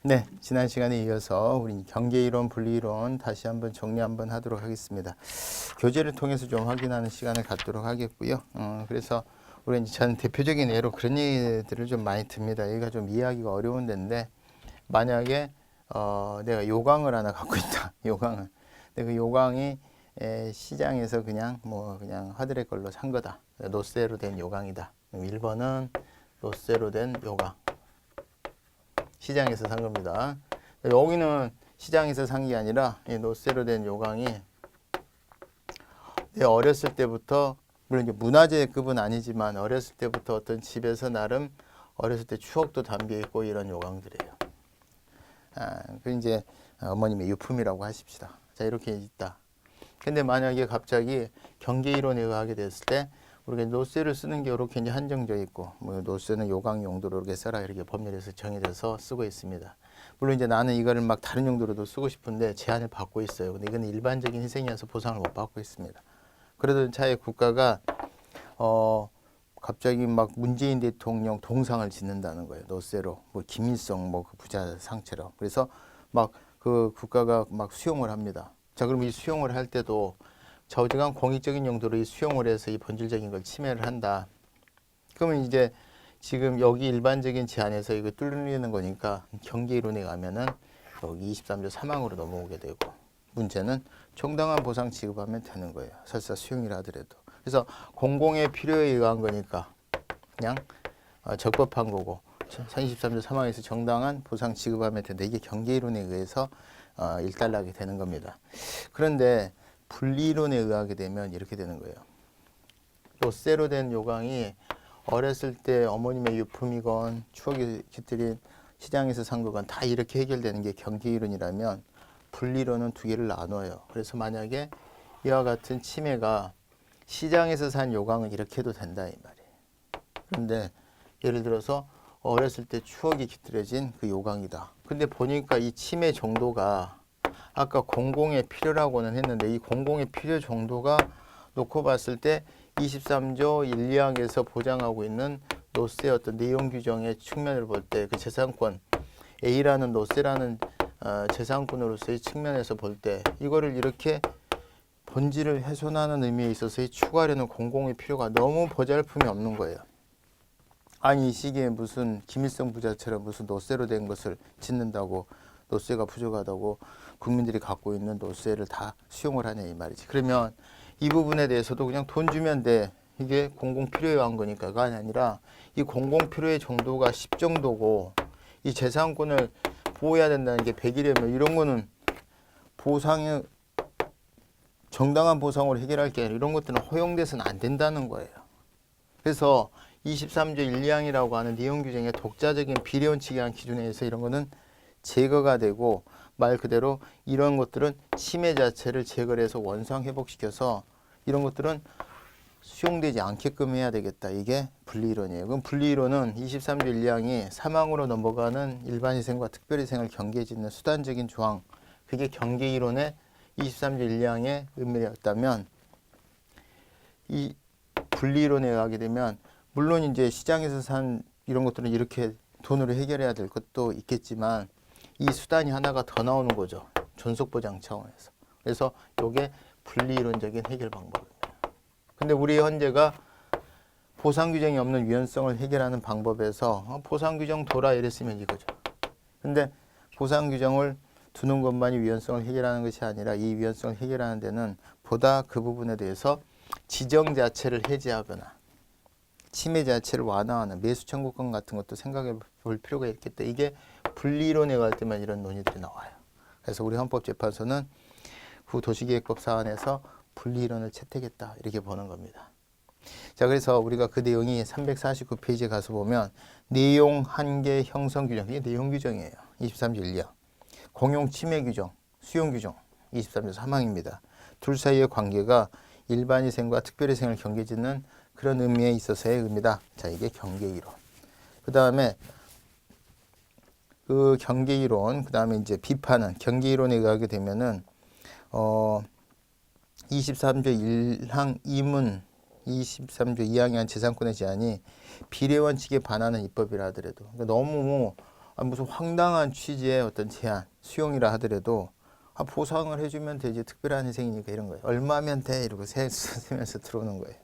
네, 지난 시간에 이어서 우리 경계이론, 분리이론 다시 한번 정리 한번 하도록 하겠습니다. 교재를 통해서 좀 확인하는 시간을 갖도록 하겠고요. 그래서 우리 이제 전 대표적인 예로 그런 얘기들을 좀 많이 듭니다. 여기가 좀 이해하기가 어려운 데인데, 만약에 내가 요강을 하나 갖고 있다. 요강을. 근데 그 요강이 시장에서 그냥 그냥 하드레 걸로 산 거다. 노쇠로 된 요강이다. 1번은 노쇠로 된 요강. 시장에서 산 겁니다. 여기는 시장에서 산 게 아니라 이 노쇠로 된 요강이 내 어렸을 때부터, 물론 이제 문화재급은 아니지만 어렸을 때부터 어떤 집에서 나름 어렸을 때 추억도 담겨 있고 이런 요강들이에요. 그 이제 어머님의 유품이라고 하십시다. 자, 이렇게 있다. 근데 만약에 갑자기 경계이론에 의하게 됐을 때 우리가 노쇠를 쓰는 게 이렇게 이제 한정되어 있고, 노쇠는 요강 용도로 이렇게 써라 이렇게 법률에서 정해져서 쓰고 있습니다. 물론 이제 나는 이거를 막 다른 용도로도 쓰고 싶은데 제한을 받고 있어요. 근데 이건 일반적인 희생이어서 보상을 못 받고 있습니다. 그러던 차에 국가가 갑자기 막 문재인 대통령 동상을 짓는다는 거예요. 노쇠로 김일성 그 부자 상처럼. 그래서 막 그 국가가 막 수용을 합니다. 자, 그럼 이 수용을 할 때도 저지간 공익적인 용도로 이 수용을 해서 이 본질적인 걸 침해를 한다. 그러면 이제 지금 여기 일반적인 제한에서 이거 뚫리는 거니까 경계이론에 가면은 여기 23조 3항으로 넘어오게 되고, 문제는 정당한 보상 지급하면 되는 거예요. 설사 수용이라 하더라도. 그래서 공공의 필요에 의한 거니까 그냥 적법한 거고, 23조 3항에서 정당한 보상 지급하면 된다. 이게 경계이론에 의해서 일단락이 되는 겁니다. 그런데 분리이론에 의하게 되면 이렇게 되는 거예요. 노쇠로 된 요강이 어렸을 때 어머님의 유품이건 추억이 깃들인 시장에서 산 거건 다 이렇게 해결되는 게 경계이론이라면, 분리이론은 두 개를 나눠요. 그래서 만약에 이와 같은 침해가 시장에서 산 요강은 이렇게 해도 된다 이 말이에요. 그런데 예를 들어서 어렸을 때 추억이 깃들여진 그 요강이다. 근데 보니까 이 침해 정도가 아까 공공의 필요라고는 했는데, 이 공공의 필요 정도가 놓고 봤을 때 23조 1, 2항에서 보장하고 있는 노쇠의 어떤 내용 규정의 측면을 볼 때 그 재산권 A라는 노쇠라는 재산권으로서의 측면에서 볼 때 이거를 이렇게 본질을 훼손하는 의미에 있어서의 추가하려는 공공의 필요가 너무 보잘품이 없는 거예요. 아니, 이 시기에 무슨 김일성 부자처럼 무슨 노쇠로 된 것을 짓는다고, 노쇠가 부족하다고 국민들이 갖고 있는 노쇠를 다 수용을 하냐 이 말이지. 그러면 이 부분에 대해서도 그냥 돈 주면 돼. 이게 공공 필요에 의한 거니까가 아니라 이 공공 필요의 정도가 10 정도고 이 재산권을 보호해야 된다는 게 100이라면 이런 거는 보상의 정당한 보상으로 해결할 게 아니라 이런 것들은 허용돼서는 안 된다는 거예요. 그래서 23조 1, 2항이라고 하는 내용 규정의 독자적인 비례원칙에 의한 기준에 의해서 이런 거는 제거가 되고, 말 그대로 이런 것들은 침해 자체를 제거를 해서 원상 회복시켜서 이런 것들은 수용되지 않게끔 해야 되겠다. 이게 분리이론이에요. 그럼 분리이론은 23조 1, 2항이 사망으로 넘어가는 일반희생과 특별희생을 경계짓는 수단적인 조항, 그게 경계이론의 23조 1, 2항의 의미였다면, 이 분리이론에 의하게 되면 물론 이제 시장에서 산 이런 것들은 이렇게 돈으로 해결해야 될 것도 있겠지만 이 수단이 하나가 더 나오는 거죠. 존속보장 차원에서. 그래서 이게 분리이론적인 해결 방법입니다. 근데 우리 현재가 보상규정이 없는 유연성을 해결하는 방법에서 보상규정 둬라 이랬으면 이거죠. 근데 보상규정을 두는 것만이 유연성을 해결하는 것이 아니라 이 유연성을 해결하는 데는 보다 그 부분에 대해서 지정 자체를 해제하거나 침해 자체를 완화하는 매수 청구권 같은 것도 생각해 볼 필요가 있겠다. 이게 분리이론에 갈 때만 이런 논의들이 나와요. 그래서 우리 헌법재판소는 후 도시계획법 사안에서 분리이론을 채택했다 이렇게 보는 겁니다. 자, 그래서 우리가 그 내용이 349페이지에 가서 보면 내용 한계 형성 규정, 이게 내용 규정이에요. 23조 1령. 공용 침해 규정, 수용 규정 23조 3항입니다. 둘 사이의 관계가 일반희생과 특별희생을 경계짓는 그런 의미에 있어서의 의미다. 자, 이게 경계이론. 그 다음에 그 경계이론, 그 다음에 이제 비판은 경계이론에 의하게 되면은 23조 1항 2문, 23조 2항에 한 재산권의 제한이 비례원칙에 반하는 입법이라 하더라도, 그러니까 너무 무슨 황당한 취지의 어떤 제안, 수용이라 하더라도 보상을 해주면 되지 특별한 희생이니까 이런 거예요. 얼마면 돼 이러고 세면서 들어오는 거예요.